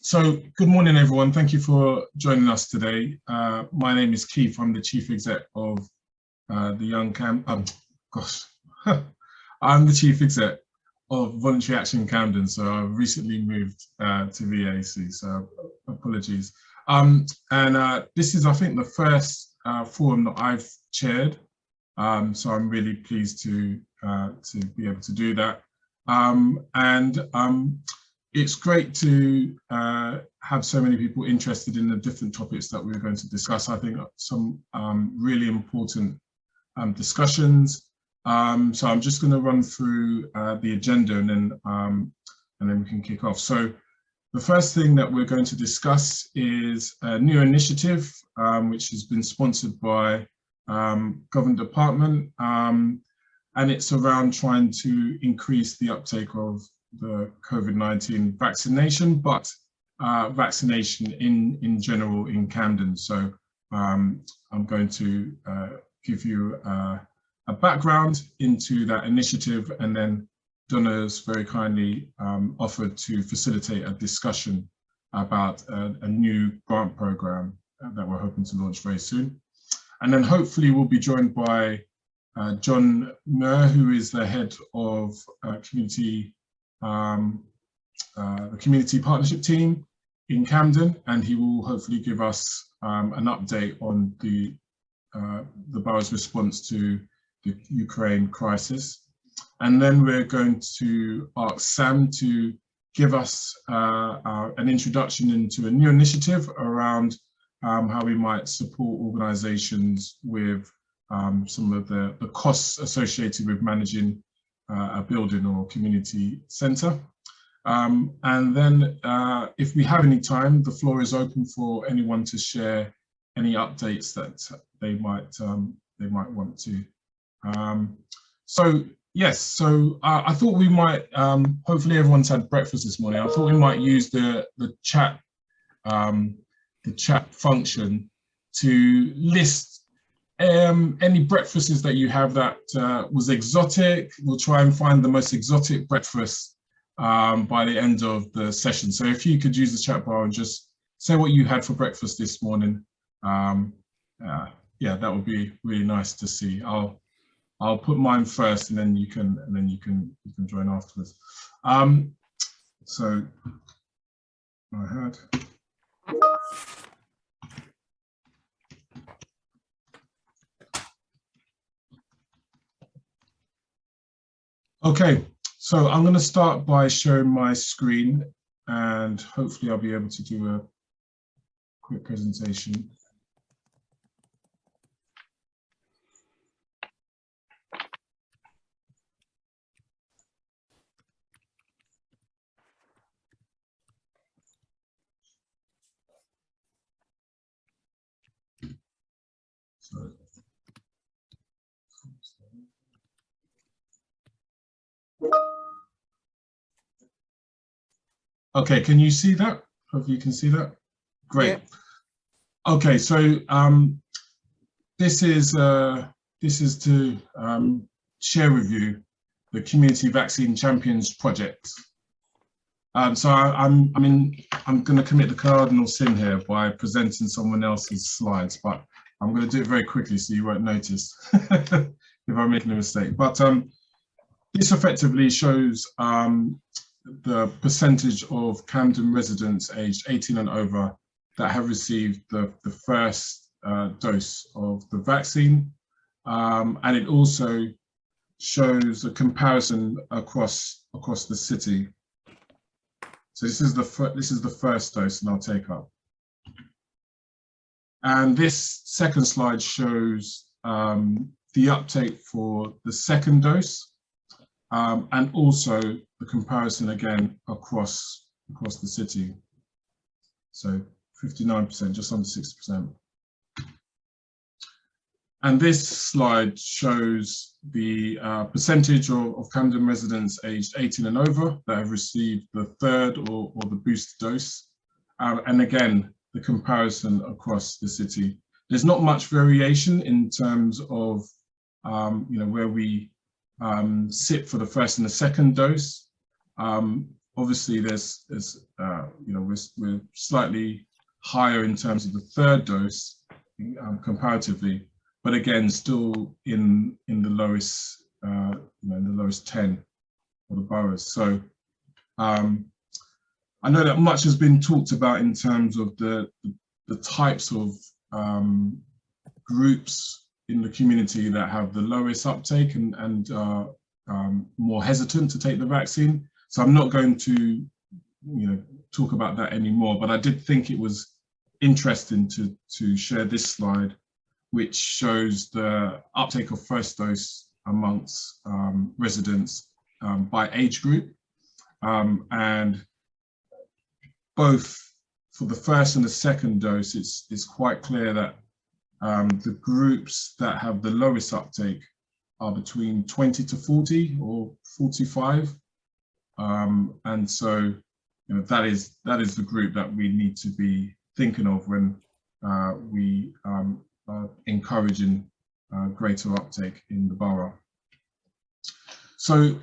So good morning, everyone. Thank you for joining us today. My name is Keith. I'm the Chief Exec of the Young Camden. I'm the Chief Exec of Voluntary Action Camden. So I've recently moved to VAC, so apologies. This is, I think, the first forum that I've chaired. So I'm really pleased to be able to do that. It's great to have so many people interested in the different topics that we're going to discuss. I think some really important discussions. So I'm just going to run through the agenda and then we can kick off. So the first thing that we're going to discuss is a new initiative which has been sponsored by Government Department, and it's around trying to increase the uptake of the COVID-19 vaccination, but vaccination in general in Camden. So I'm going to give you a background into that initiative, and then Donna's very kindly offered to facilitate a discussion about a new grant program that we're hoping to launch very soon. And then hopefully we'll be joined by John Muir, who is the head of the community partnership team in Camden, and he will hopefully give us an update on the borough's response to the Ukraine crisis. And then we're going to ask Sam to give us an introduction into a new initiative around how we might support organisations with some of the costs associated with managing a building or community centre. And then if we have any time, the floor is open for anyone to share any updates that they might want to. So yes, so I thought we might, hopefully everyone's had breakfast this morning. I thought we might use the chat function to list any breakfasts that you have that was exotic. We'll try and find the most exotic breakfast by the end of the session. So if you could use the chat bar and just say what you had for breakfast this morning, yeah, that would be really nice to see. I'll put mine first, and then you can join afterwards. So I had. Okay, so I'm going to start by sharing my screen, and hopefully I'll be able to do a quick presentation. So, okay, can you see that? Hope you can see that. Great. Yeah. Okay, so this is to share with you the Community Vaccine Champions project. So I'm going to commit the cardinal sin here by presenting someone else's slides, but I'm going to do it very quickly so you won't notice if I'm making a mistake. But this effectively shows the percentage of Camden residents aged 18 and over that have received the first dose of the vaccine. And it also shows a comparison across the city. So this is the first dose, and I'll take up. And this second slide shows the uptake for the second dose, and also the comparison again across the city. So 59%, just under 60%. And this slide shows the percentage of Camden residents aged 18 and over that have received the third or the booster dose. And again, the comparison across the city. There's not much variation in terms of where we sit for the first and the second dose. obviously there's you know, we're slightly higher in terms of the third dose comparatively, but again, still in the lowest, you know, in the lowest 10 of the boroughs. So I know that much has been talked about in terms of the types of groups in the community that have the lowest uptake and more hesitant to take the vaccine. So I'm not going to, you know, talk about that anymore, but I did think it was interesting to share this slide, which shows the uptake of first dose amongst residents by age group. And both for the first and the second dose, it's quite clear that the groups that have the lowest uptake are between 20 to 40 or 45. And so, you know, that is the group that we need to be thinking of when we are encouraging greater uptake in the borough. So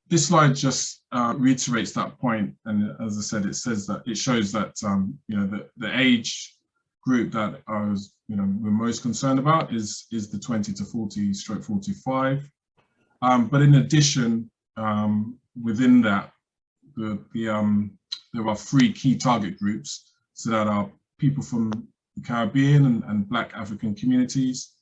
this slide just reiterates that point, and as I said, it says that it shows that you know, the age group that I was, you know, we're most concerned about is the 20 to 40/45. But in addition, within that, there are 3 key target groups. So that are people from the Caribbean and Black African communities,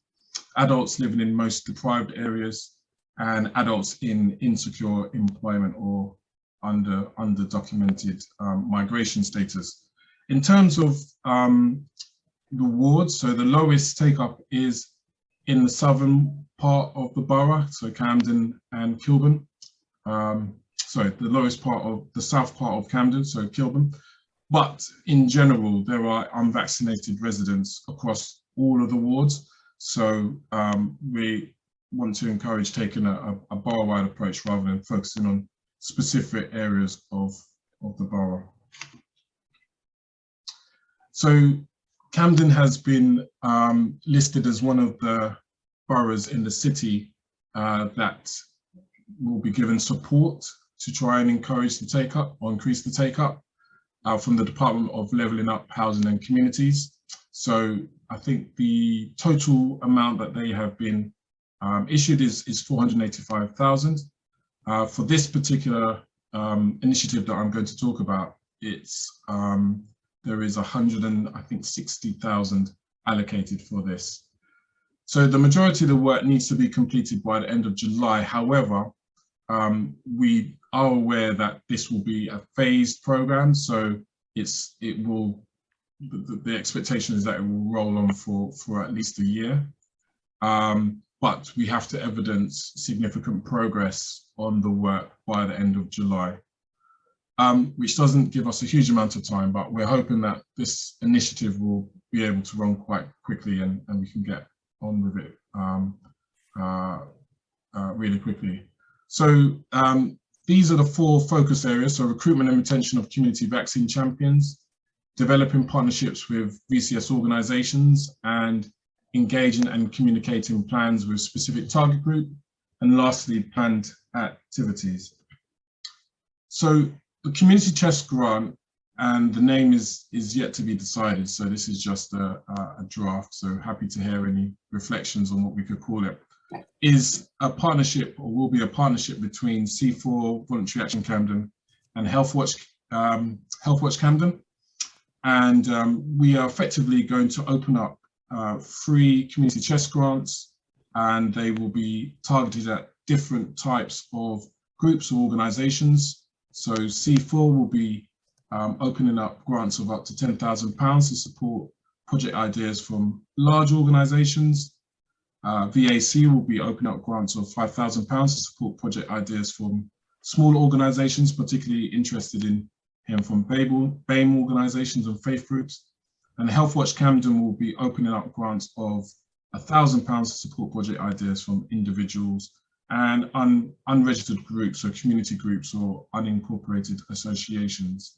adults living in most deprived areas, and adults in insecure employment or underdocumented migration status. In terms of the wards, so the lowest take up is in the southern part of the borough, so Camden and Kilburn. Sorry, the lowest part of the south part of Camden, so Kilburn. But in general, there are unvaccinated residents across all of the wards. So we want to encourage taking a borough-wide approach rather than focusing on specific areas of the borough. So Camden has been listed as one of the boroughs in the city that will be given support to try and encourage the take-up or increase the take-up from the Department of Levelling Up Housing and Communities. So I think the total amount that they have been issued is 485,000. For this particular initiative that I'm going to talk about, it's there is 160,000 allocated for this. So the majority of the work needs to be completed by the end of July. However, we are aware that this will be a phased program, so the expectation is that it will roll on for at least a year. But we have to evidence significant progress on the work by the end of July, which doesn't give us a huge amount of time, but we're hoping that this initiative will be able to run quite quickly and we can get on with it really quickly. So these are the 4 focus areas. So recruitment and retention of community vaccine champions, developing partnerships with VCS organizations, and engaging and communicating plans with specific target group, and lastly, planned activities. So the community chest grant, and the name is yet to be decided. So this is just a draft. So happy to hear any reflections on what we could call it. Is a partnership, or will be a partnership, between C4 Voluntary Action Camden and Healthwatch Camden. And we are effectively going to open up 3 community chest grants, and they will be targeted at different types of groups or organizations. So C4 will be opening up grants of up to £10,000 to support project ideas from large organizations. VAC will be opening up grants of £5,000 to support project ideas from small organizations, particularly interested in hearing from BAME organizations and faith groups. And Healthwatch Camden will be opening up grants of £1,000 to support project ideas from individuals and unregistered groups, or community groups, or unincorporated associations.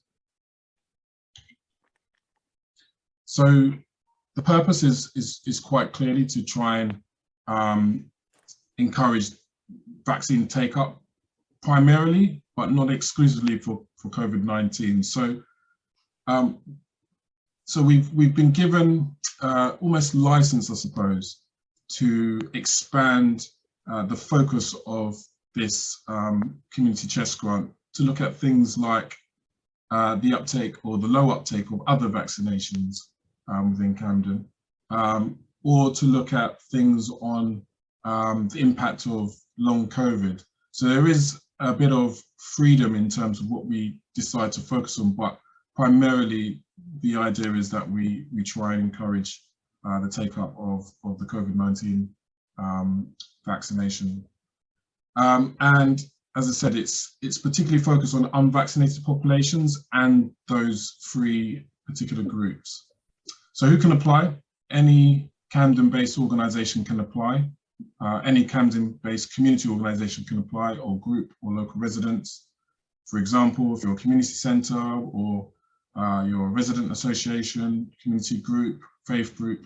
So the purpose is quite clearly to try and encourage vaccine take-up, primarily but not exclusively for COVID-19. So we've been given almost license, I suppose, to expand the focus of this community chest grant to look at things like the uptake or the low uptake of other vaccinations within Camden, or to look at things on the impact of long COVID. So there is a bit of freedom in terms of what we decide to focus on, but primarily the idea is that we try and encourage the take-up of the COVID-19 vaccination. And as I said, it's particularly focused on unvaccinated populations and those 3 particular groups. So who can apply? Any Camden-based organisation can apply. Any Camden-based community organisation can apply, or group or local residents. For example, if you're a community centre or you're a resident association, community group, faith group,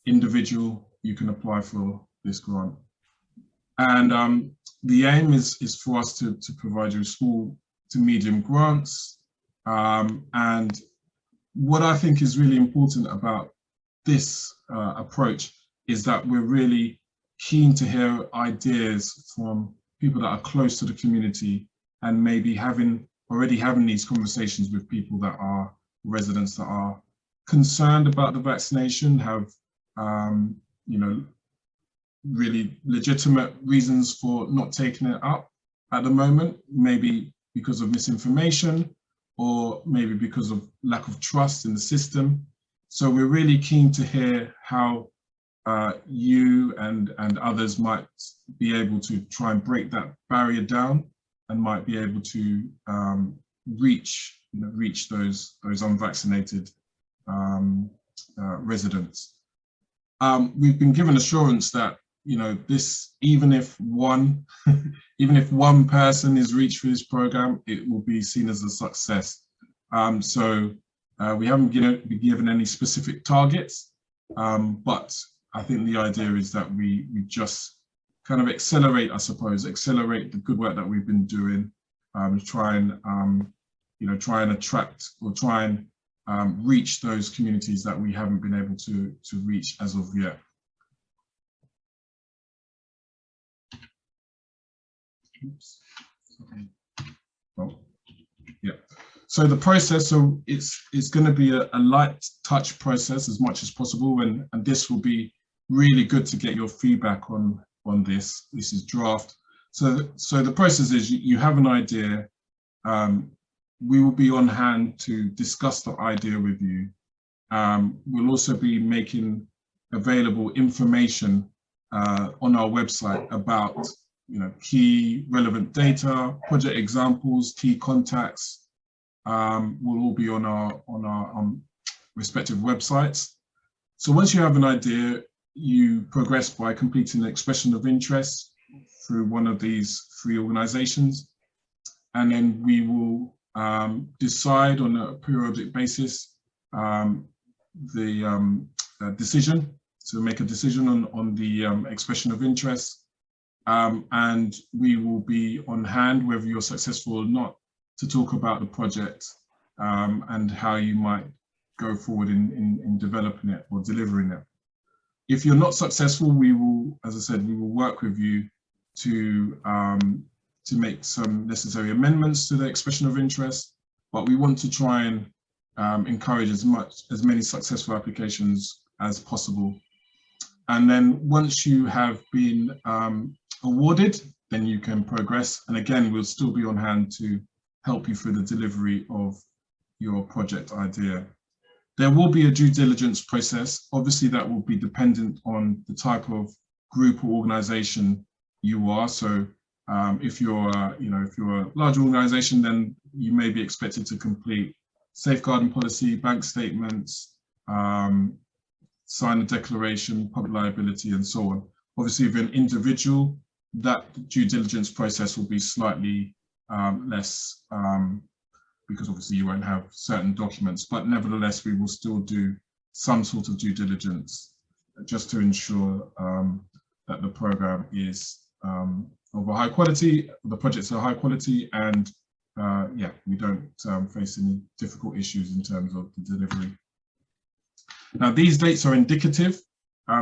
individual, you can apply for this grant. And the aim is for us to provide you small to medium grants. And what I think is really important about this approach is that we're really keen to hear ideas from people that are close to the community, and maybe already having these conversations with people that are residents that are concerned about the vaccination, have really legitimate reasons for not taking it up at the moment, maybe because of misinformation or maybe because of lack of trust in the system. So we're really keen to hear how you and others might be able to try and break that barrier down, and might be able to reach those unvaccinated residents. We've been given assurance that this, even if one person is reached through this program, it will be seen as a success. So we haven't been given any specific targets, but I think the idea is that we just kind of accelerate the good work that we've been doing, try and attract or try and reach those communities that we haven't been able to reach as of yet. Oops. Okay. Well, yeah. So the process, so it's going to be a light touch process as much as possible, and this will be really good to get your feedback on this. This is draft. So the process is you have an idea. We will be on hand to discuss the idea with you. We'll also be making available information on our website about key relevant data, project examples, key contacts. Will all be on our respective websites. So once you have an idea, you progress by completing an expression of interest through one of these 3 organizations, and then we will decide on a periodic basis the decision, so make a decision on the expression of interest, and we will be on hand, whether you're successful or not, to talk about the project and how you might go forward in developing it or delivering it. If you're not successful, we will, as I said, we will work with you to make some necessary amendments to the expression of interest, but we want to try and encourage as many successful applications as possible. And then once you have been awarded, then you can progress. And again, we'll still be on hand to help you through the delivery of your project idea. There will be a due diligence process. Obviously, that will be dependent on the type of group or organization you are. So if you're a large organization, then you may be expected to complete safeguarding policy, bank statements, sign a declaration, public liability, and so on. Obviously, if you're an individual, that due diligence process will be slightly less, because obviously you won't have certain documents, but nevertheless, we will still do some sort of due diligence just to ensure that the program is of a high quality, the projects are high quality, and yeah, we don't face any difficult issues in terms of the delivery. Now, these dates are indicative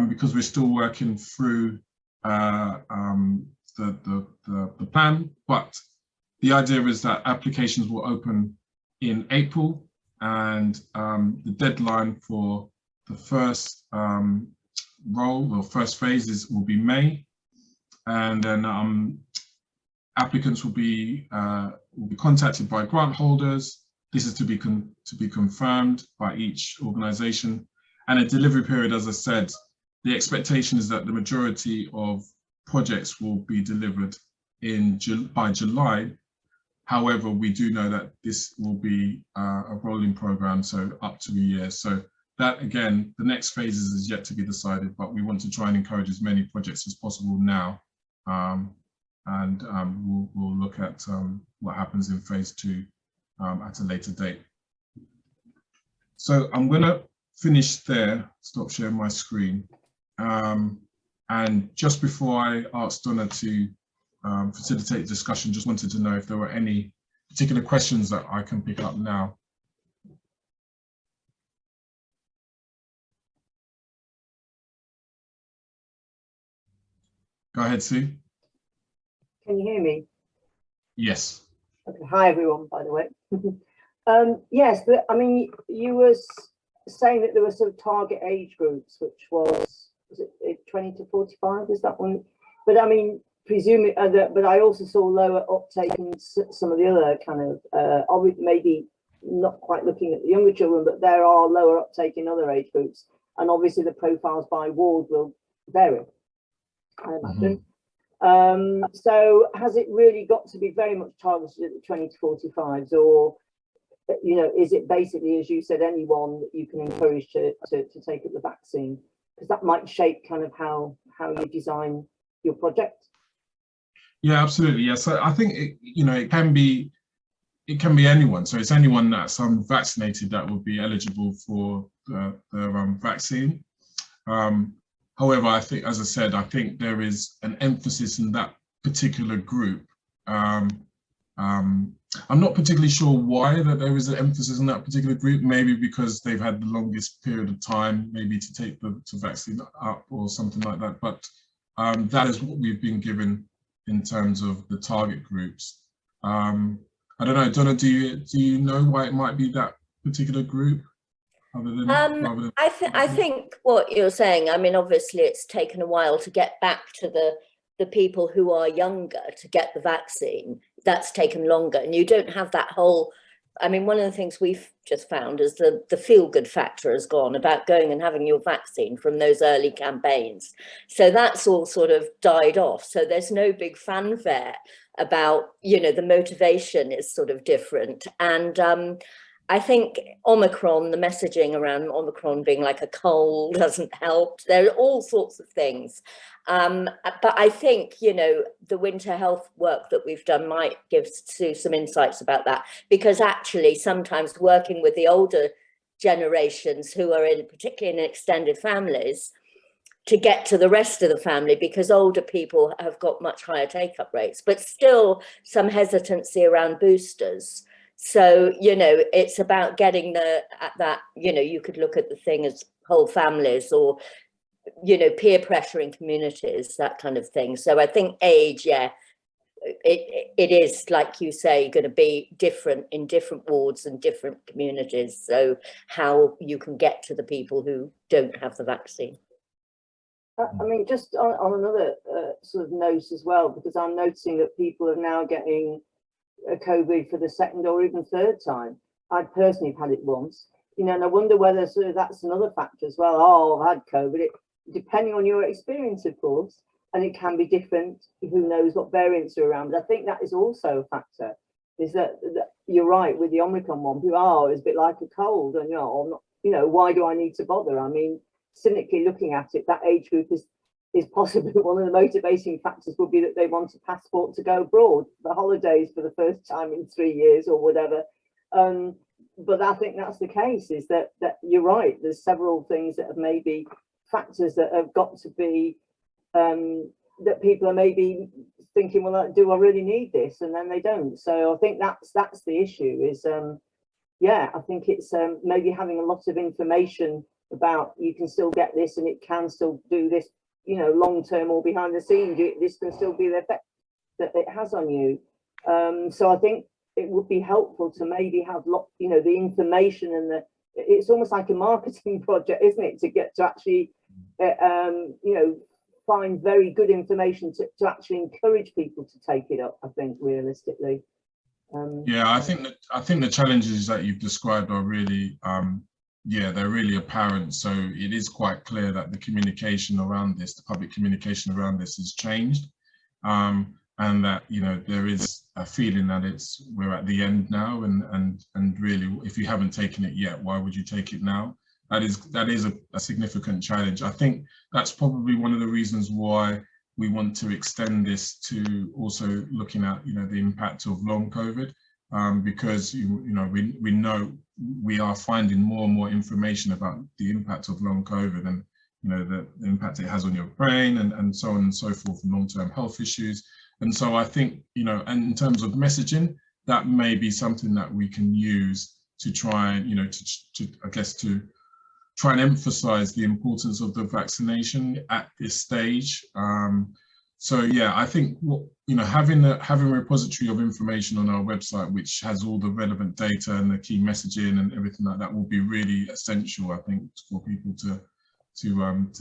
because we're still working through the plan, but the idea is that applications will open in April, and the deadline for the first role or first phases will be May, and then applicants will be contacted by grant holders. This is to be confirmed by each organisation, and a delivery period. As I said, the expectation is that the majority of projects will be delivered by July. However, we do know that this will be a rolling program, so up to a year. So that, again, the next phases is yet to be decided, but we want to try and encourage as many projects as possible now. And we'll look at what happens in phase 2 at a later date. So I'm going to finish there, stop sharing my screen. And just before I ask Donna to facilitate the discussion, just wanted to know if there were any particular questions that I can pick up now. Go ahead, Sue. Can you hear me? Yes. Okay. Hi, everyone, by the way. Yes, but I mean, you were saying that there were sort of target age groups, which was it 20 to 45? Is that one? But I mean, presumably, but I also saw lower uptake in some of the other kind of, maybe not quite looking at the younger children, but there are lower uptake in other age groups. And obviously the profiles by ward will vary, I imagine. So has it really got to be very much targeted at the 20 to 45s, or, you know, is it basically, as you said, anyone that you can encourage to take up the vaccine? Because that might shape kind of how you design your project. Yeah, absolutely. Yeah, so I think it can be anyone. So it's anyone that's vaccinated that would be eligible for the vaccine. However, I think, as I said, I think there is an emphasis in that particular group. I'm not particularly sure why that there is an emphasis on that particular group. Maybe because they've had the longest period of time, maybe to take the vaccine up or something like that. But that is what we've been given in terms of the target groups. I don't know, Donna, do you know why it might be that particular group? I think what you're saying, I mean, obviously it's taken a while to get back to the people who are younger to get the vaccine. That's taken longer, and you don't have that whole, I mean, one of the things we've just found is the feel-good factor has gone about going and having your vaccine from those early campaigns. So that's all sort of died off. So there's no big fanfare about, you know, the motivation is sort of different. And I think Omicron, the messaging around Omicron being like a cold doesn't help. There are all sorts of things. But I think, you know, the winter health work that we've done might give Sue some insights about that, because actually sometimes working with the older generations who are particularly in extended families, to get to the rest of the family, because older people have got much higher take-up rates, but still some hesitancy around boosters. So, you know, it's about getting that, you know, you could look at the thing as whole families, or, you know, peer pressure in communities, that kind of thing. So I think age, yeah, it is, like you say, going to be different in different wards and different communities. So how you can get to the people who don't have the vaccine. I mean, just on another sort of note as well, because I'm noticing that people are now getting COVID for the second or even third time. I personally have had it once, you know, and I wonder whether sort of that's another factor as well. Oh, I've had COVID. Depending on your experience, of course, and it can be different. Who knows what variants are around? But I think that is also a factor. Is that you're right with the Omicron one? People, it's a bit like a cold, and you know, why do I need to bother? I mean, cynically looking at it, that age group is possibly one of the motivating factors would be that they want a passport to go abroad for holidays for the first time in 3 years or whatever. But I think that's the case, is that you're right. There's several things that have maybe factors that have got to be that people are maybe thinking, well, do I really need this? And then they don't. So I think that's the issue is, yeah, I think it's maybe having a lot of information about you can still get this and it can still do this, you know, long term or behind the scenes, this can still be the effect that it has on you. So I think it would be helpful to maybe have you know, the information and it's almost like a marketing project, isn't it, to get to actually you know, find very good information to actually encourage people to take it up, I think, realistically. Yeah, I think the challenges that you've described are really yeah, they're really apparent. So it is quite clear that the communication around this, the public communication around this has changed. And that, you know, there is a feeling that we're at the end now, and really, if you haven't taken it yet, why would you take it now? That is a significant challenge. I think that's probably one of the reasons why we want to extend this to also looking at, you know, the impact of long COVID, because you know we are finding more and more information about the impact of long COVID and, you know, the impact it has on your brain and so on and so forth, and long-term health issues. And so I think, you know, and in terms of messaging, that may be something that we can use to try and, you know, I guess to try and emphasize the importance of the vaccination at this stage. So yeah, I think you know, having a repository of information on our website which has all the relevant data and the key messaging and everything like that will be really essential, I think, for people to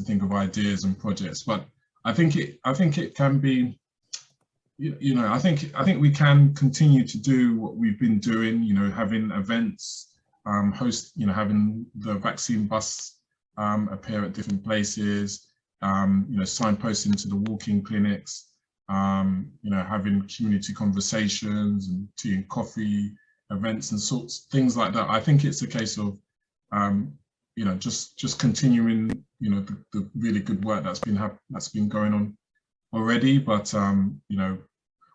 think of ideas and projects. But I think it can be, you know, I think we can continue to do what we've been doing, you know, having events, you know, having the vaccine bus appear at different places, you know, signposting to the walk-in clinics, you know, having community conversations and tea and coffee events and things like that. I think it's a case of, you know, just continuing, you know, the really good work that's been going on already. But you know,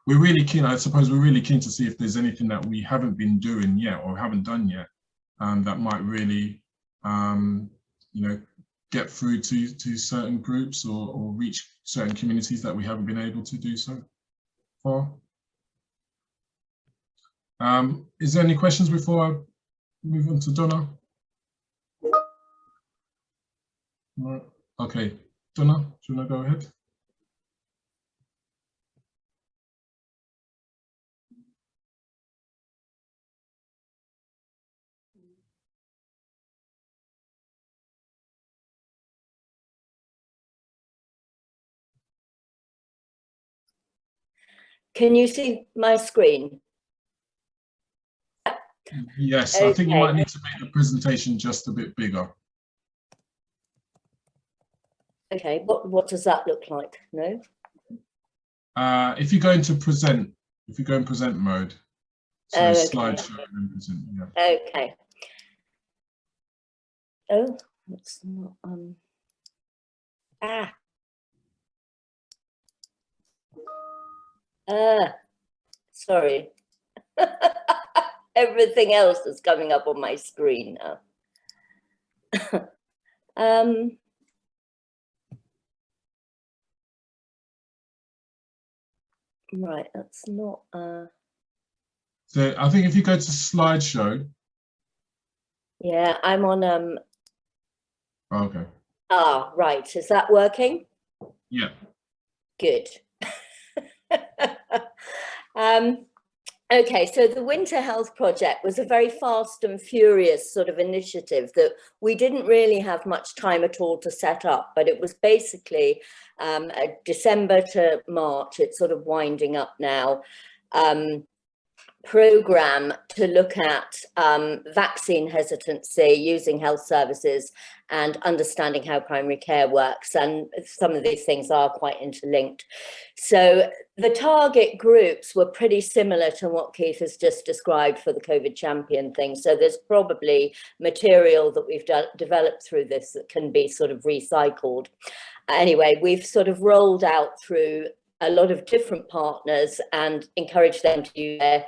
we're really keen, I suppose we're really keen to see if there's anything that we haven't been doing yet or haven't done yet, that might really, you know, get through to certain groups or reach certain communities that we haven't been able to do so far. Is there any questions before I move on to Donna? No. Okay, Donna, do you want to go ahead? Can you see my screen? Yes, Okay. I think you might need to make the presentation just a bit bigger. Okay, what does that look like? No? If you go into present, if you go in present mode, so okay. slideshow and then present, yeah. Okay. Oh, that's not sorry. Everything else is coming up on my screen now. Right, that's not So I think if you go to slideshow. yeah, I'm on Okay. Ah, right. Is that working? Yeah. Good. Okay, so the Winter Health Project was a very fast and furious sort of initiative that we didn't really have much time at all to set up, but it was basically December to March, it's sort of winding up now, program to look at vaccine hesitancy using health services and understanding how primary care works, and some of these things are quite interlinked. So the target groups were pretty similar to what Keith has just described for the COVID champion thing. So there's probably material that we've developed through this that can be sort of recycled. Anyway, we've sort of rolled out through a lot of different partners and encouraged them to use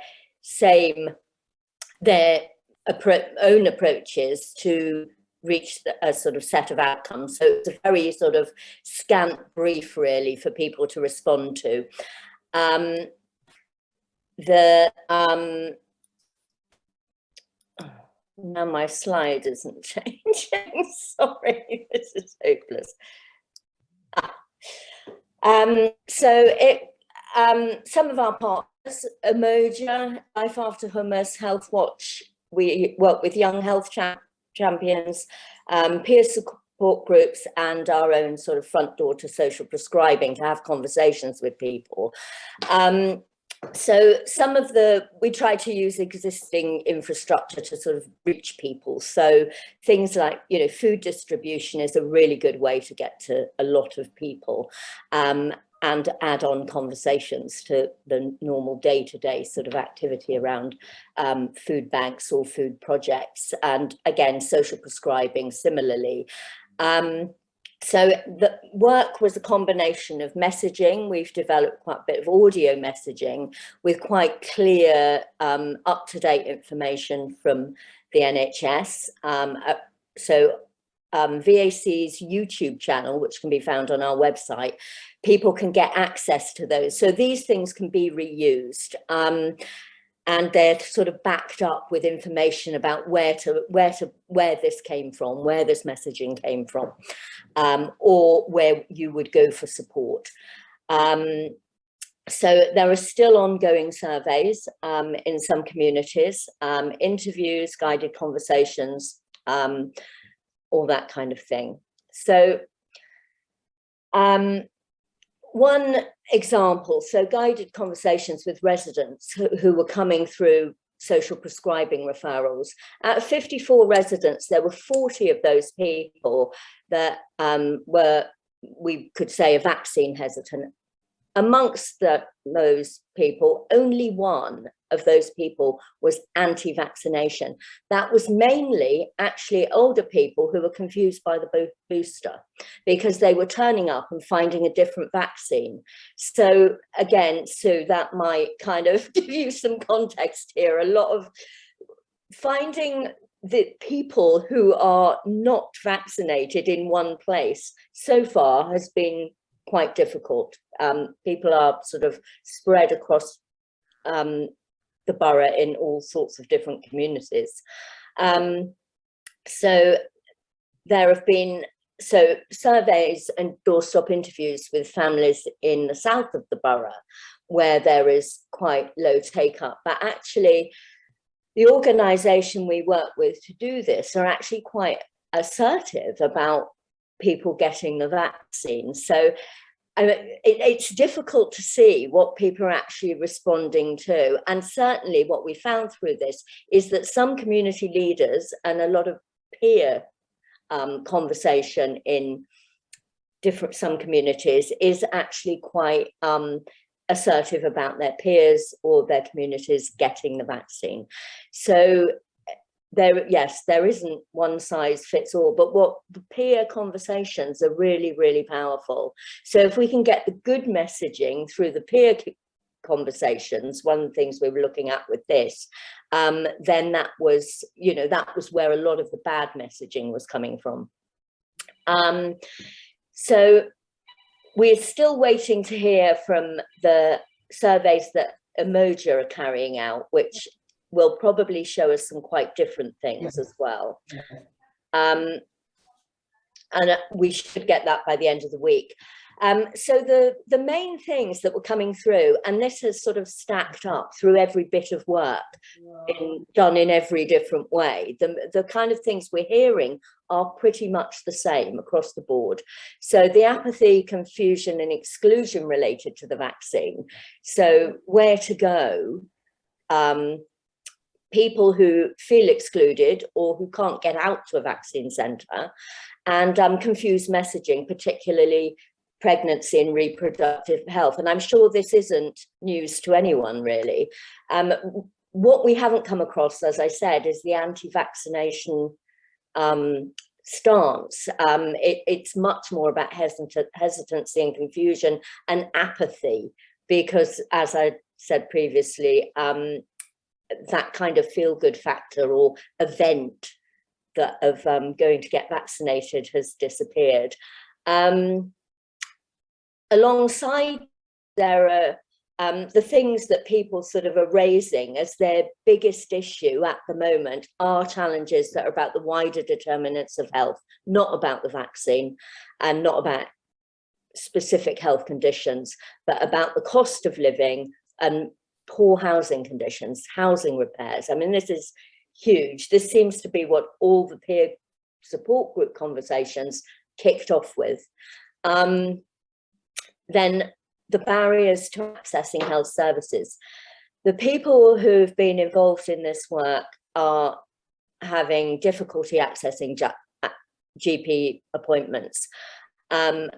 their own approaches to reach a sort of set of outcomes. So it's a very sort of scant brief really for people to respond to. Now my slide isn't changing. Sorry, this is hopeless. Some of our partners, Emoja, Life After Hummus, Health Watch, we work with young health champions, peer support groups, and our own sort of front door to social prescribing to have conversations with people. So we try to use existing infrastructure to sort of reach people. So things like, you know, food distribution is a really good way to get to a lot of people, and add on conversations to the normal day-to-day sort of activity around food banks or food projects. And again, social prescribing similarly. So the work was a combination of messaging. We've developed quite a bit of audio messaging with quite clear, up-to-date information from the NHS. VAC's YouTube channel, which can be found on our website, people can get access to those. So these things can be reused. And they're sort of backed up with information about where this came from, where this messaging came from, or where you would go for support. So there are still ongoing surveys in some communities, interviews, guided conversations, all that kind of thing. So one example, so guided conversations with residents who were coming through social prescribing referrals. Out of 54 residents, there were 40 of those people that were, we could say, vaccine hesitant. Amongst those people, only one of those people was anti-vaccination. That was mainly actually older people who were confused by the booster because they were turning up and finding a different vaccine. So again, Sue, that might kind of give you some context here. A lot of finding the people who are not vaccinated in one place so far has been quite difficult. People are sort of spread across the borough in all sorts of different communities. So there have been surveys and doorstop interviews with families in the south of the borough where there is quite low take up, but actually the organisation we work with to do this are actually quite assertive about people getting the vaccine. So it's difficult to see what people are actually responding to. And certainly what we found through this is that some community leaders and a lot of peer conversation in some communities is actually quite assertive about their peers or their communities getting the vaccine. So there isn't one size fits all, but what the peer conversations are really, really powerful. So if we can get the good messaging through the peer conversations, one of the things we were looking at with this, then that was where a lot of the bad messaging was coming from. So we're still waiting to hear from the surveys that Emoja are carrying out, which will probably show us some quite different things as well. And we should get that by the end of the week. So the main things that were coming through, and this has sort of stacked up through every bit of work done in every different way. The kind of things we're hearing are pretty much the same across the board. So the apathy, confusion and exclusion related to the vaccine. So where to go, people who feel excluded or who can't get out to a vaccine centre, and confused messaging, particularly pregnancy and reproductive health. And I'm sure this isn't news to anyone really. What we haven't come across, as I said, is the anti-vaccination stance. It's much more about hesitancy and confusion and apathy, because as I said previously, that kind of feel-good factor or event going to get vaccinated has disappeared. Alongside, there are the things that people sort of are raising as their biggest issue at the moment are challenges that are about the wider determinants of health, not about the vaccine and not about specific health conditions, but about the cost of living and poor housing conditions, housing repairs. I mean, this is huge. This seems to be what all the peer support group conversations kicked off with. Then the barriers to accessing health services. The people who've been involved in this work are having difficulty accessing GP appointments and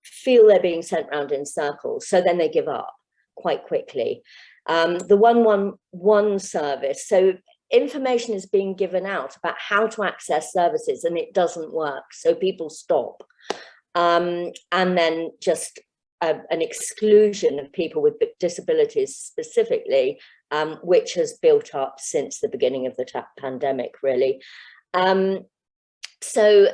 feel they're being sent around in circles. So then they give up quite quickly. The 111 service, so information is being given out about how to access services and it doesn't work. So people stop. And then just an exclusion of people with disabilities specifically, which has built up since the beginning of the pandemic, really. So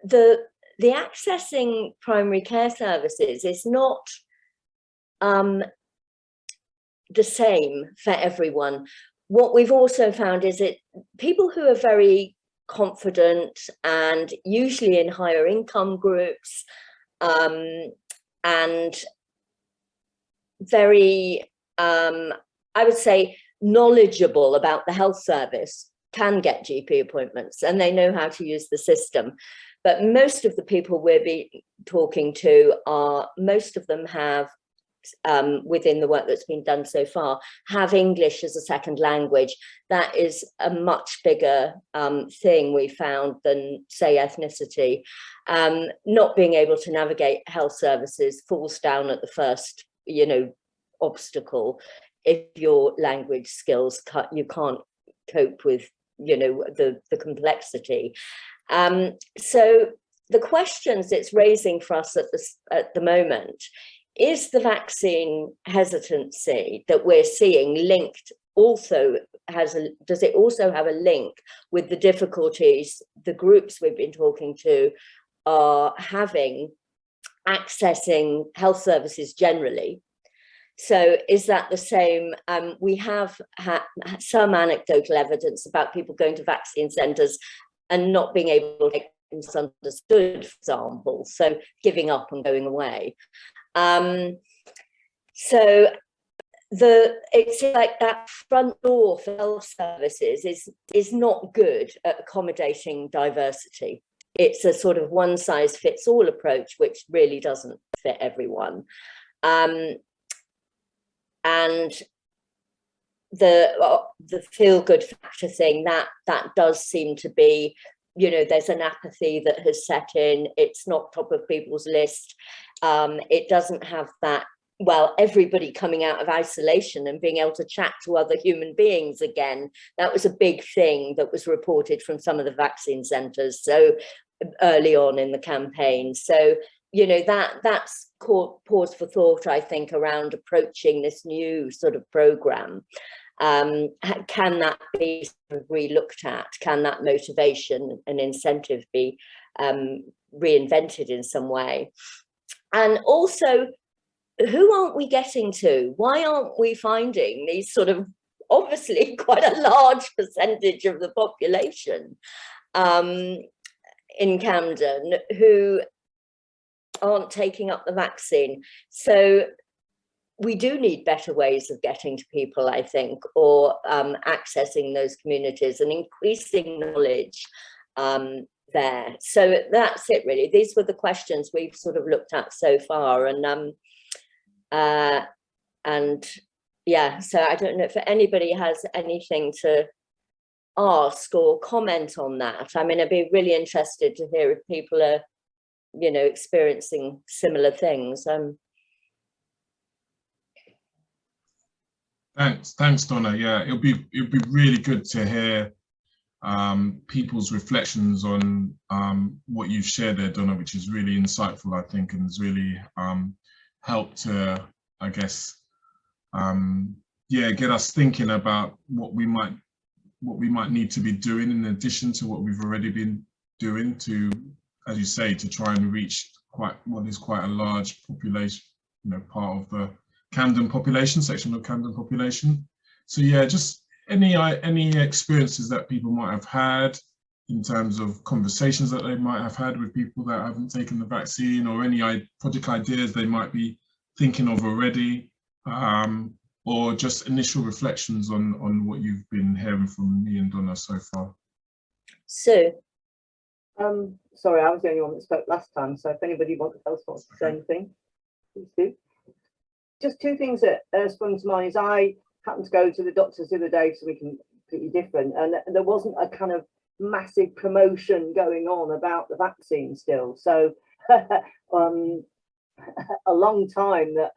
the accessing primary care services is not the same for everyone. What we've also found is that people who are very confident and usually in higher income groups and very, I would say, knowledgeable about the health service can get GP appointments and they know how to use the system. But most of the people we're talking to most of them have, within the work that's been done so far, have English as a second language. That is a much bigger thing we found than, say, ethnicity. Not being able to navigate health services falls down at the first, obstacle. If your language skills you can't cope with, the complexity. So the questions it's raising for us at the moment is the vaccine hesitancy that we're seeing linked also does it also have a link with the difficulties the groups we've been talking to are having accessing health services generally? So is that the same? We have had some anecdotal evidence about people going to vaccine centres and not being able to get misunderstood, for example, so giving up and going away. So it's like that front door for health services is not good at accommodating diversity. It's a sort of one size fits all approach, which really doesn't fit everyone. And the feel good factor thing, that does seem to be, there's an apathy that has set in. It's not top of people's list. It doesn't have that, well, everybody coming out of isolation and being able to chat to other human beings again. That was a big thing that was reported from some of the vaccine centres so early on in the campaign. So, that's pause for thought, I think, around approaching this new sort of programme. Can that be sort of re-looked at? Can that motivation and incentive be reinvented in some way? And also, who aren't we getting to? Why aren't we finding these sort of obviously quite a large percentage of the population in Camden who aren't taking up the vaccine? So we do need better ways of getting to people, I think, or accessing those communities and increasing knowledge there. So that's it, really. These were the questions we've sort of looked at so far. And yeah, so I don't know if anybody has anything to ask or comment on that. I mean, I'd be really interested to hear if people are, experiencing similar things. Thanks, Donna. Yeah, it'll be really good to hear people's reflections on what you've shared there, Donna, which is really insightful, I think, and has really helped to, I guess, get us thinking about what we might what we might need to be doing in addition to what we've already been doing to, as you say, to try and reach what is quite a large population, part of the Camden population, section of Camden population. So yeah, just any experiences that people might have had in terms of conversations that they might have had with people that haven't taken the vaccine, or any project ideas they might be thinking of already, or just initial reflections on what you've been hearing from me and Donna so far. So, sorry, I was the only one that spoke last time, so if anybody else wants to say anything, please do. Just two things that sprung to mind is I happened to go to the doctors the other day, something completely different, and there wasn't a kind of massive promotion going on about the vaccine still. So a long time that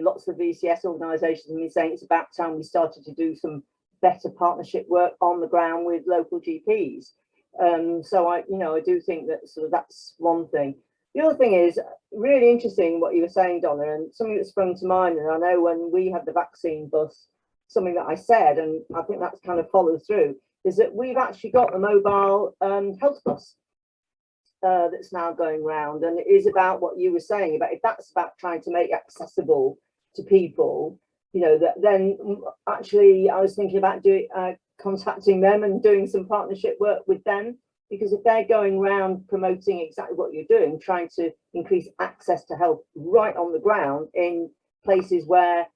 lots of VCS organisations have been saying it's about time we started to do some better partnership work on the ground with local GPs. So I do think that sort of that's one thing. The other thing is really interesting what you were saying, Donna, and something that sprung to mind. And I know when we had the vaccine bus, something that I said, and I think that's kind of followed through, is that we've actually got a mobile health bus that's now going round, and it is about what you were saying about if that's about trying to make accessible to people, that then actually I was thinking about contacting them and doing some partnership work with them, because if they're going around promoting exactly what you're doing, trying to increase access to health right on the ground in places where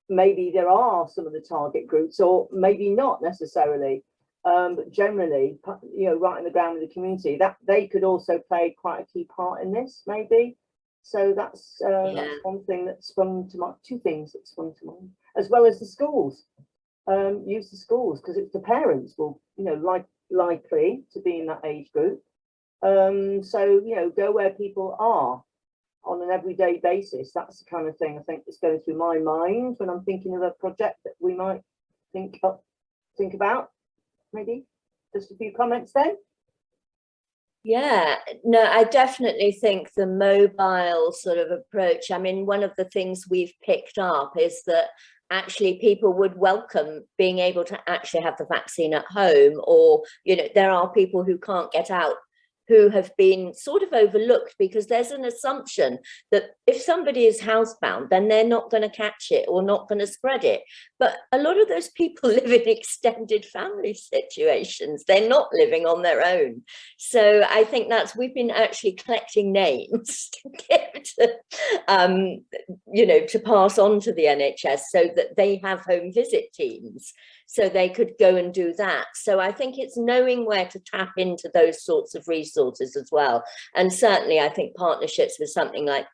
maybe there are some of the target groups or maybe not necessarily, but generally, right on the ground with the community, that they could also play quite a key part in this, maybe. So that's one thing that sprung to mind, two things that sprung to mind, as well as the schools. Use the schools, because it's the parents will, likely to be in that age group. So, go where people are on an everyday basis. That's the kind of thing I think that's going through my mind when I'm thinking of a project that we might think about. Maybe just a few comments then. Yeah, no, I definitely think the mobile sort of approach, I mean, one of the things we've picked up is that actually people would welcome being able to actually have the vaccine at home, or, there are people who can't get out who have been sort of overlooked, because there's an assumption that if somebody is housebound, then they're not going to catch it or not going to spread it. But a lot of those people live in extended family situations. They're not living on their own. So I think we've been actually collecting names to give to pass on to the NHS so that they have home visit teams, so they could go and do that. So I think it's knowing where to tap into those sorts of resources as well. And certainly I think partnerships with something like,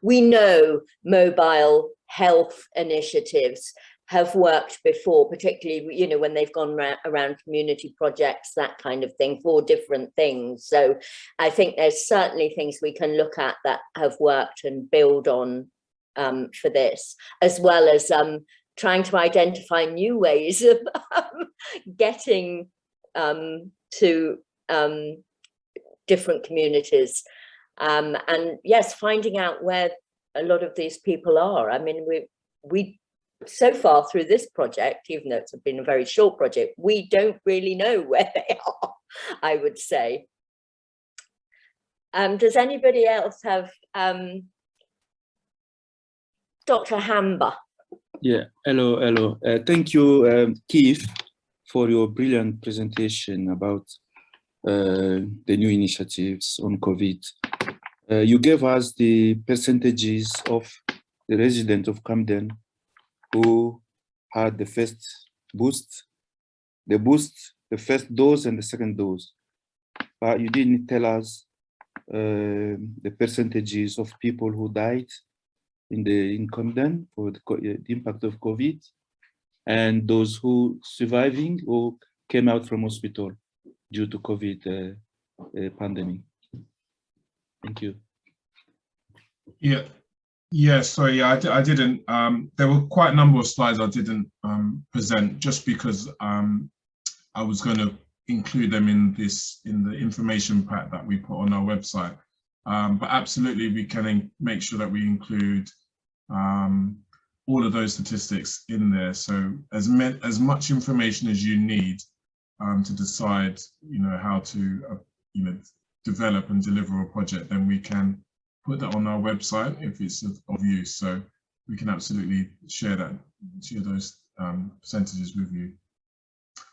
we know mobile health initiatives have worked before, particularly, when they've gone around community projects, that kind of thing, for different things. So I think there's certainly things we can look at that have worked and build on for this, as well as trying to identify new ways of getting to different communities. And yes, finding out where a lot of these people are. I mean, we so far through this project, even though it's been a very short project, we don't really know where they are, I would say. Does anybody else have Dr. Hamba? Yeah, hello. Thank you, Keith, for your brilliant presentation about the new initiatives on COVID. You gave us the percentages of the residents of Camden who had the first boost, the first dose and the second dose. But you didn't tell us the percentages of people who died in Camden for the impact of COVID, and those who surviving or came out from hospital due to COVID pandemic. Thank you. Sorry, I didn't. There were quite a number of slides I didn't present, just because I was going to include them in the information pack that we put on our website. But absolutely, we can make sure that we include all of those statistics in there. So as much information as you need to decide, how to, develop and deliver a project, then we can put that on our website if it's of use. So we can absolutely share those percentages with you.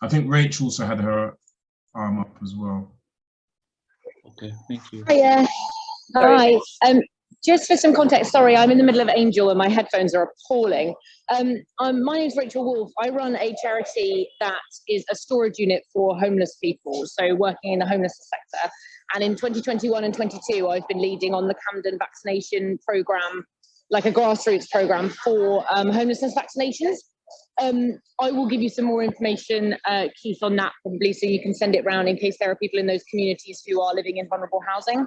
I think Rachel also had her arm up as well. Okay, thank you. Hiya. Hi. Just for some context, sorry, I'm in the middle of Angel and my headphones are appalling. My name's Rachel Wolfe. I run a charity that is a storage unit for homeless people, so working in the homelessness sector. And in 2021 and 22, I've been leading on the Camden vaccination programme, like a grassroots programme for homelessness vaccinations. I will give you some more information, Keith, on that probably, so you can send it round in case there are people in those communities who are living in vulnerable housing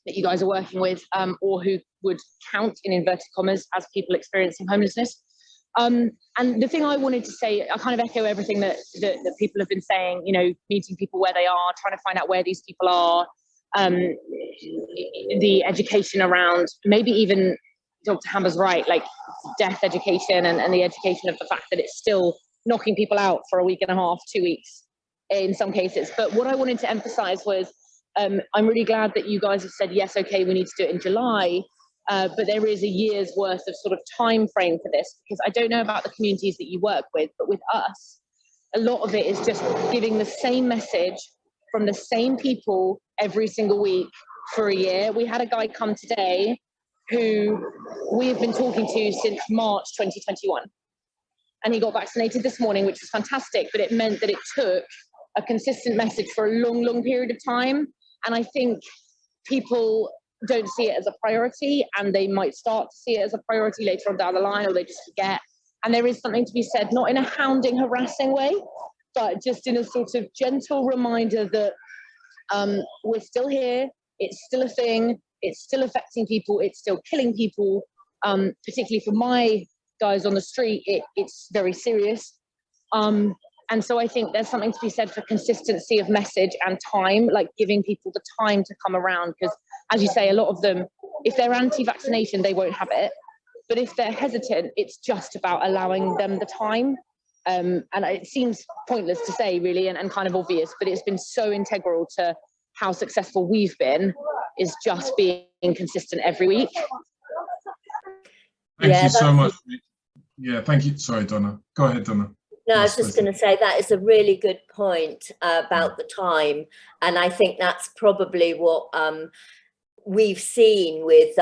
that you guys are working with, or who would count in inverted commas as people experiencing homelessness. And the thing I wanted to say, I kind of echo everything that people have been saying, meeting people where they are, trying to find out where these people are, the education around, maybe even Dr. Hamber's right, like death education and the education of the fact that it's still knocking people out for a week and a half, 2 weeks in some cases. But what I wanted to emphasize was, I'm really glad that you guys have said, yes, okay, we need to do it in July, but there is a year's worth of sort of time frame for this, because I don't know about the communities that you work with, but with us, a lot of it is just giving the same message from the same people every single week for a year. We had a guy come today who we've been talking to since March 2021. And he got vaccinated this morning, which was fantastic, but it meant that it took a consistent message for a long, long period of time. And I think people don't see it as a priority, and they might start to see it as a priority later on down the line, or they just forget. And there is something to be said, not in a hounding, harassing way, but just in a sort of gentle reminder that we're still here, it's still a thing, it's still affecting people, it's still killing people, particularly for my guys on the street, it's very serious. And so I think there's something to be said for consistency of message and time, like giving people the time to come around, because as you say, a lot of them, if they're anti-vaccination, they won't have it. But if they're hesitant, it's just about allowing them the time. And it seems pointless to say really, and kind of obvious, but it's been so integral to how successful we've been, is just being consistent every week. Thank you so much. Yeah, thank you. Sorry, Donna. Go ahead, Donna. No, I was just going to say that is a really good point about the time. And I think that's probably what we've seen with,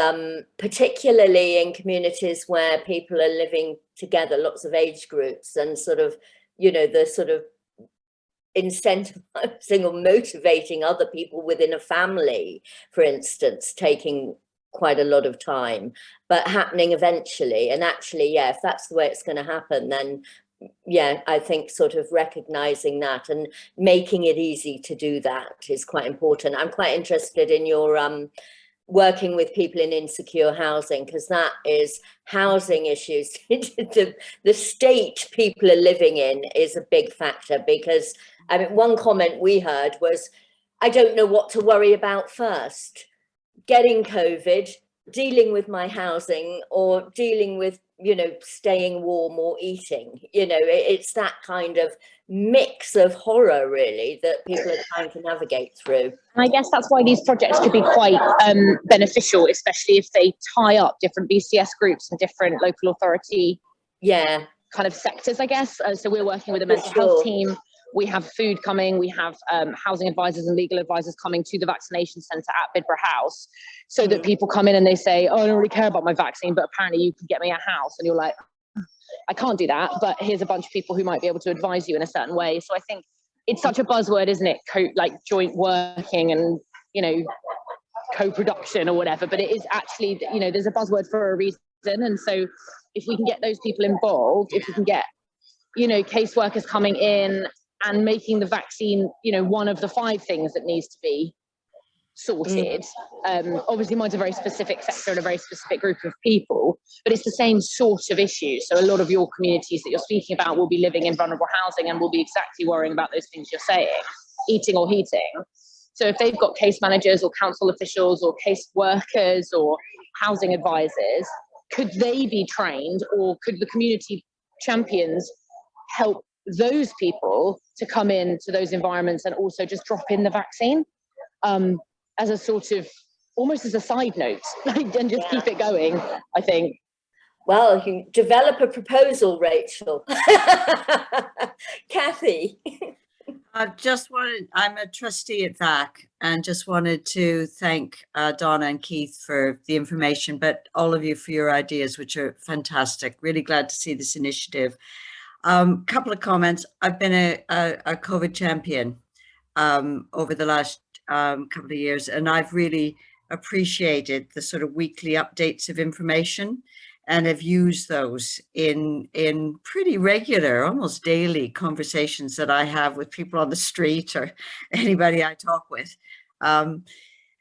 particularly in communities where people are living together, lots of age groups, and sort of, the sort of incentivizing or motivating other people within a family, for instance, taking quite a lot of time, but happening eventually. And actually, yeah, if that's the way it's going to happen, then yeah, I think sort of recognizing that and making it easy to do that is quite important. I'm quite interested in your working with people in insecure housing, because that is housing issues. The state people are living in is a big factor, because I mean, one comment we heard was, I don't know what to worry about first, getting COVID, dealing with my housing, or dealing with, staying warm or eating. It's that kind of mix of horror really that people are trying to navigate through. And I guess that's why these projects could be quite beneficial, especially if they tie up different BCS groups and different local authority kind of sectors, I guess. So we're working with a mental health team. We have food coming, we have housing advisors and legal advisors coming to the vaccination centre at Bidborough House, so that people come in and they say, oh, I don't really care about my vaccine, but apparently you could get me a house. And you're like, I can't do that, but here's a bunch of people who might be able to advise you in a certain way. So I think it's such a buzzword, isn't it? Like joint working and, co-production or whatever, but it is actually, there's a buzzword for a reason. And so if we can get those people involved, if we can get, caseworkers coming in and making the vaccine, one of the 5 things that needs to be sorted. Obviously mine's a very specific sector and a very specific group of people, but it's the same sort of issue. So a lot of your communities that you're speaking about will be living in vulnerable housing and will be exactly worrying about those things you're saying, eating or heating. So if they've got case managers or council officials or case workers or housing advisors, could they be trained, or could the community champions help those people to come into those environments and also just drop in the vaccine as a sort of, almost as a side note, and just keep it going, I think. Well, you can develop a proposal, Rachel. Kathy. I'm a trustee at VAC, and just wanted to thank Donna and Keith for the information, but all of you for your ideas, which are fantastic. Really glad to see this initiative. Couple of comments. I've been a COVID champion over the last couple of years, and I've really appreciated the sort of weekly updates of information, and have used those in pretty regular, almost daily conversations that I have with people on the street or anybody I talk with. And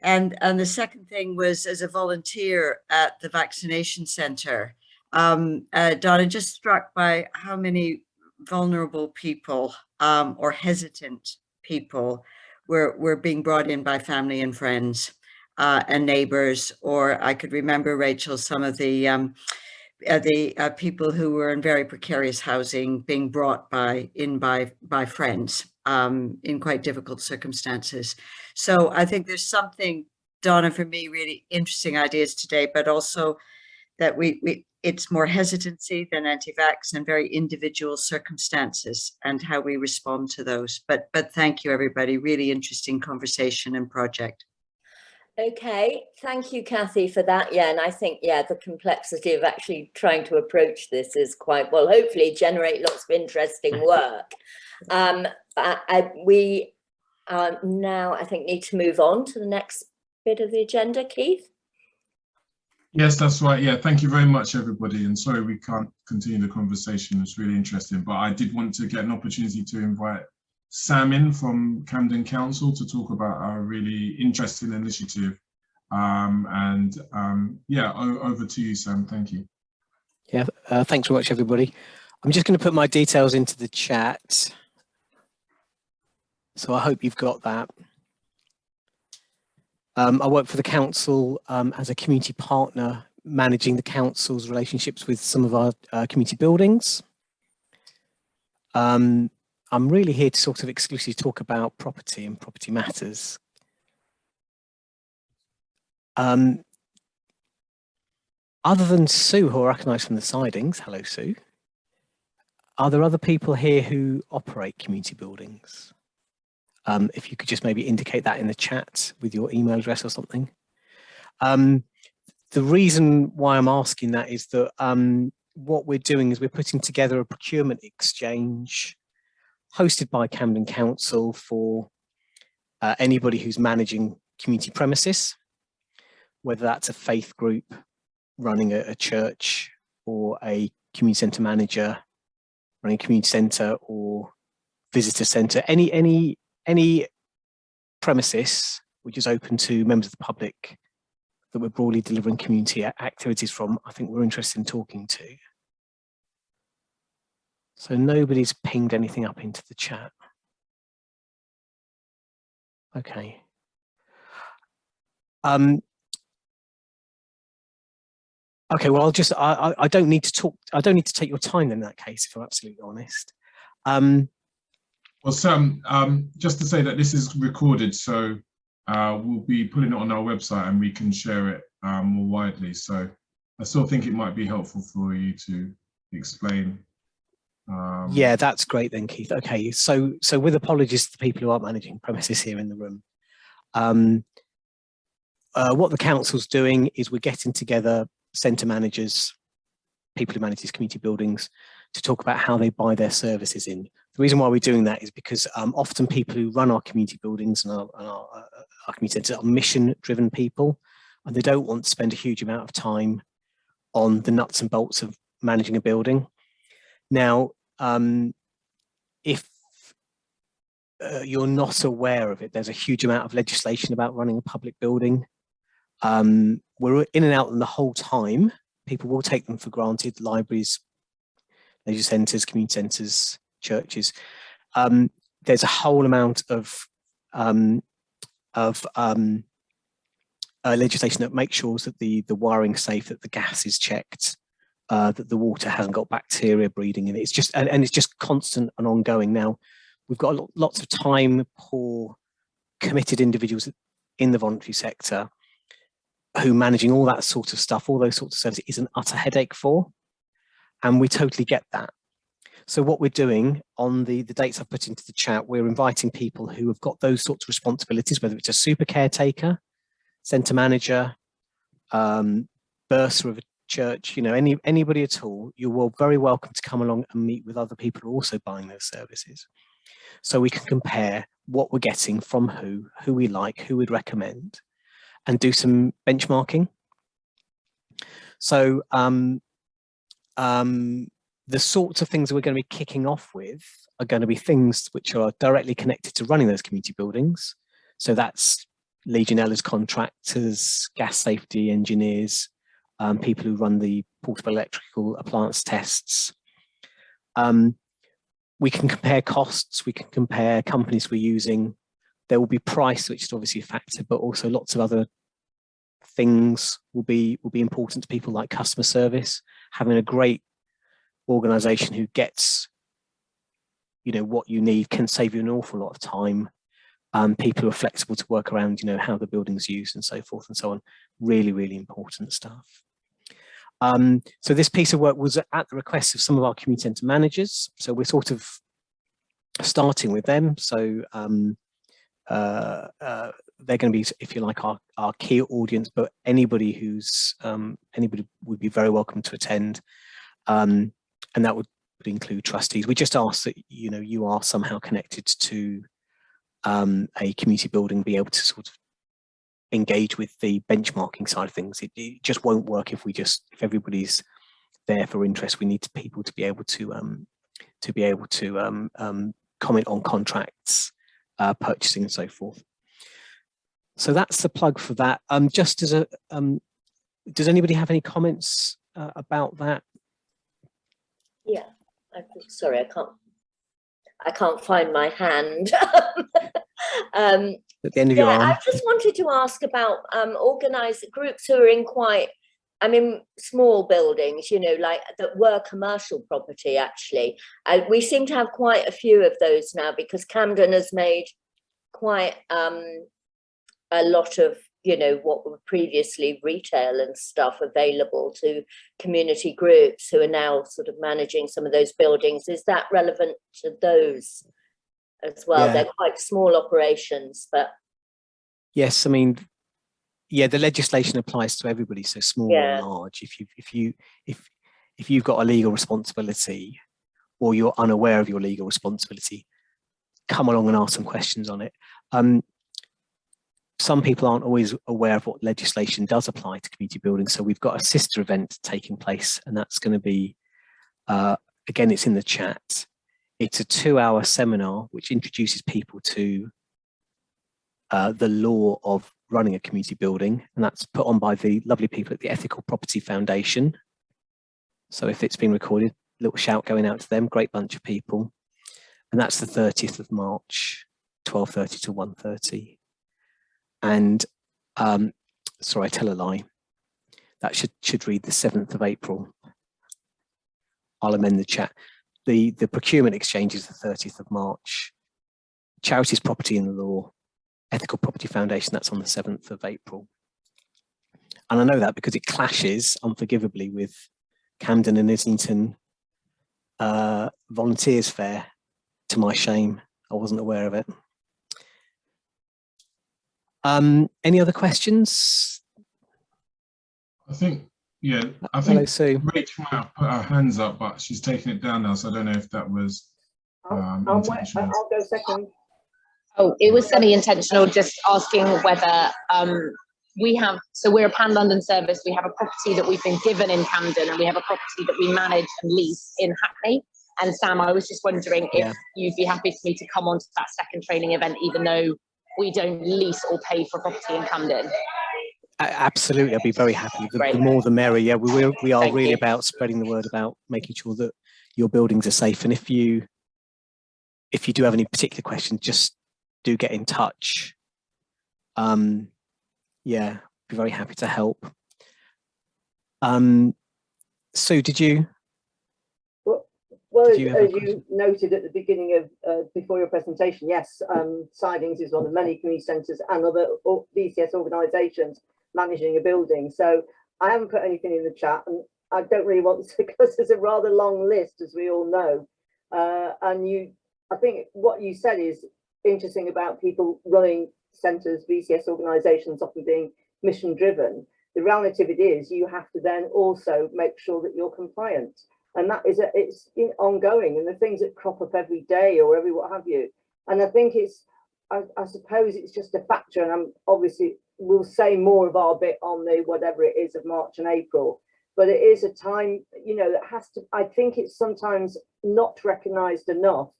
the second thing was, as a volunteer at the vaccination center, Donna, just struck by how many vulnerable people or hesitant people were being brought in by family and friends and neighbors. Or I could remember, Rachel, some of the people who were in very precarious housing being brought in by friends in quite difficult circumstances. So I think there's something, Donna, for me, really interesting ideas today, but also that it's more hesitancy than anti-vax, and very individual circumstances and how we respond to those. But thank you, everybody. Really interesting conversation and project. Okay, thank you, Kathy, for that. Yeah, and I think, yeah, the complexity of actually trying to approach this is quite, well, hopefully generate lots of interesting work. We now, I think, need to move on to the next bit of the agenda. Keith? Yes, that's right. Yeah, thank you very much, everybody. And sorry we can't continue the conversation. It's really interesting, but I did want to get an opportunity to invite Sam in from Camden Council to talk about our really interesting initiative. Yeah, over to you, Sam. Thank you. Yeah, thanks very much, everybody. I'm just going to put my details into the chat. So I hope you've got that. I work for the council as a community partner, managing the council's relationships with some of our community buildings. I'm really here to sort of exclusively talk about property and property matters. Other than Sue, who I recognise from the sidings, hello Sue, are there other people here who operate community buildings? If you could just maybe indicate that in the chat with your email address or something. The reason why I'm asking that is that what we're doing is we're putting together a procurement exchange hosted by Camden Council for anybody who's managing community premises, whether that's a faith group running a church, or a community centre manager running a community centre or visitor centre, any premises which is open to members of the public that we're broadly delivering community activities from. I think we're interested in talking to. So nobody's pinged anything up into the chat. Okay. Okay, well, I don't need to talk. I don't need to take your time in that case, if I'm absolutely honest. Well, Sam, just to say that this is recorded, so we'll be putting it on our website and we can share it more widely. So I still think it might be helpful for you to explain. Yeah, that's great then, Keith. Okay, so with apologies to the people who aren't managing premises here in the room, what the council's doing is we're getting together centre managers, people who manage these community buildings, to talk about how they buy their services in. The reason why we're doing that is because often people who run our community buildings and our community centres are mission-driven people, and they don't want to spend a huge amount of time on the nuts and bolts of managing a building. Now, if you're not aware of it, there's a huge amount of legislation about running a public building. We're in and out them the whole time. People will take them for granted, libraries, leisure centres, community centres, churches. There's a whole amount of legislation that makes sure that the wiring's safe, that the gas is checked, that the water hasn't got bacteria breeding in it. It's just, and it's just constant and ongoing. Now, we've got lots of time, poor, committed individuals in the voluntary sector who managing all that sort of stuff, all those sorts of services is an utter headache for. And we totally get that. So what we're doing on the dates I've put into the chat, we're inviting people who have got those sorts of responsibilities, whether it's a super caretaker, centre manager, bursar of a church, you know, anybody at all. You're very welcome to come along and meet with other people who are also buying those services. So we can compare what we're getting from who we like, who we'd recommend, and do some benchmarking. So the sorts of things that we're going to be kicking off with are going to be things which are directly connected to running those community buildings. So that's Legionella's contractors, gas safety engineers, people who run the portable electrical appliance tests. We can compare costs, we can compare companies we're using. There will be price, which is obviously a factor, but also lots of other things will be important to people, like customer service, having a great organization who gets, you know, what you need can save you an awful lot of time. People who are flexible to work around, you know, how the building's used and so forth and so on. Really, really important stuff. So this piece of work was at the request of some of our community centre managers. So we're sort of starting with them. So they're going to be, if you like, our key audience, but anybody who's anybody would be very welcome to attend. And that would include trustees. We just ask that, you know, you are somehow connected to a community building, be able to sort of engage with the benchmarking side of things. It just won't work if everybody's there for interest. We need people to be able to comment on contracts, purchasing and so forth. So that's the plug for that. Just as a, does anybody have any comments about that? Yeah, sorry, I can't find my hand. At the end of your arm. I just wanted to ask about organised groups who are in quite, I mean, small buildings, you know, like that were commercial property, actually. We seem to have quite a few of those now, because Camden has made quite a lot of, you know, what were previously retail and stuff available to community groups who are now sort of managing some of those buildings. Is that relevant to those as well? Yeah. They're quite small operations, but yes, I mean, yeah, the legislation applies to everybody, so small or large. If you've got a legal responsibility, or you're unaware of your legal responsibility, come along and ask some questions on it. Some people aren't always aware of what legislation does apply to community buildings. So we've got a sister event taking place, and that's going to be, again, it's in the chat. It's a 2-hour seminar which introduces people to the law of running a community building, and that's put on by the lovely people at the Ethical Property Foundation. So if it's been recorded, a little shout going out to them, great bunch of people. And that's the 30th of March, 12:30 to 1:30. And sorry, I tell a lie. That should read the 7th of April. I'll amend the chat. The procurement exchange is the 30th of March. Charities, Property in the Law, Ethical Property Foundation, that's on the 7th of April. And I know that because it clashes unforgivably with Camden and Islington Volunteers Fair, to my shame. I wasn't aware of it. Any other questions? I think, yeah, I Hello, think Sue. Rachel might have put her hands up, but she's taking it down now, so I don't know if that was intentional. I'll go second. Oh, it was semi-intentional, just asking whether we're a Pan London service. We have a property that we've been given in Camden, and we have a property that we manage and lease in Hackney. And Sam, I was just wondering if you'd be happy for me to come on to that second training event, even though we don't lease or pay for property in Camden. Absolutely, I'd be very happy. The more the merrier. Yeah, we are really about spreading the word about making sure that your buildings are safe. And if you do have any particular questions, just do get in touch. Yeah, be very happy to help. Sue, did you? Well, as you noted at the beginning of before your presentation, yes, Sidings is one of many community centres and other VCS organisations managing a building. So I haven't put anything in the chat, and I don't really want to, because there's a rather long list, as we all know. I think what you said is interesting about people running centres, VCS organisations often being mission driven. The reality of it is you have to then also make sure that you're compliant. And that is it's ongoing, and the things that crop up every day or every what have you. And I think I suppose it's just a factor, and I'm obviously we'll say more of our bit on the whatever it is of March and April, but it is a time, that has to, I think it's sometimes not recognised enough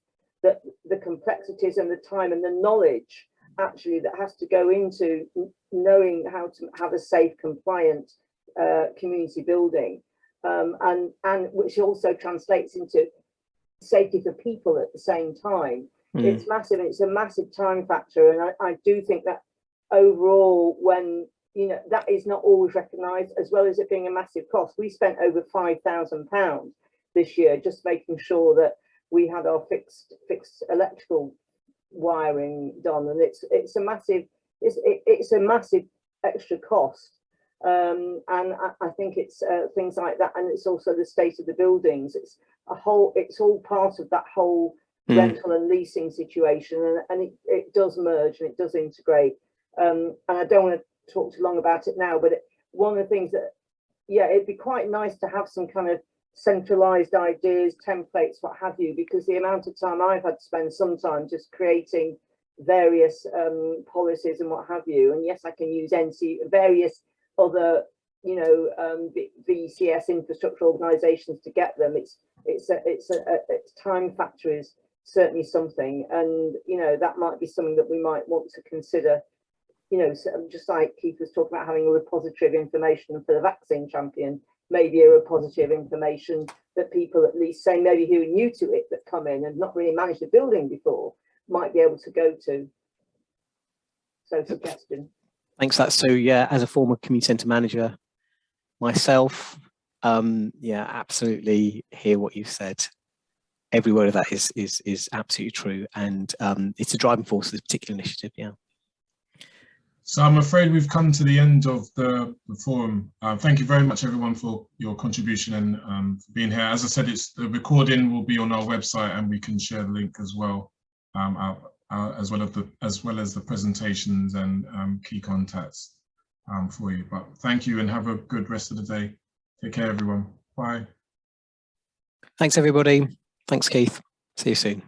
that the complexities and the time and the knowledge actually that has to go into knowing how to have a safe, compliant community building. And which also translates into safety for people at the same time. It's massive, and it's a massive time factor. And I do think that overall, when that is not always recognised, as well as it being a massive cost. We spent over £5,000 this year just making sure that we had our fixed electrical wiring done, and it's a massive extra cost. And I think it's things like that, and it's also the state of the buildings. It's all part of that whole rental and leasing situation, and it does merge and it does integrate. And I don't want to talk too long about it now, but one of the things that, it'd be quite nice to have some kind of centralized ideas, templates, what have you, because the amount of time I've had to spend sometimes just creating various policies and what have you. And yes, I can use various other VCS infrastructure organizations to get them. It's time factor is certainly something, and that might be something that we might want to consider. Just like Keith was talking about having a repository of information for the vaccine champion, maybe a repository of information that people, at least say maybe who are new to it, that come in and not really managed the building before, might be able to go to. So suggestion. Thanks, that's so. Yeah, as a former community centre manager myself, absolutely hear what you've said. Every word of that is absolutely true, and it's a driving force of this particular initiative. Yeah. So I'm afraid we've come to the end of the forum. Thank you very much, everyone, for your contribution and for being here. As I said, the recording will be on our website, and we can share the link as well, as well as the presentations and key contacts for you. But thank you, and have a good rest of the day. Take care, everyone. Bye. Thanks, everybody. Thanks, Keith. See you soon.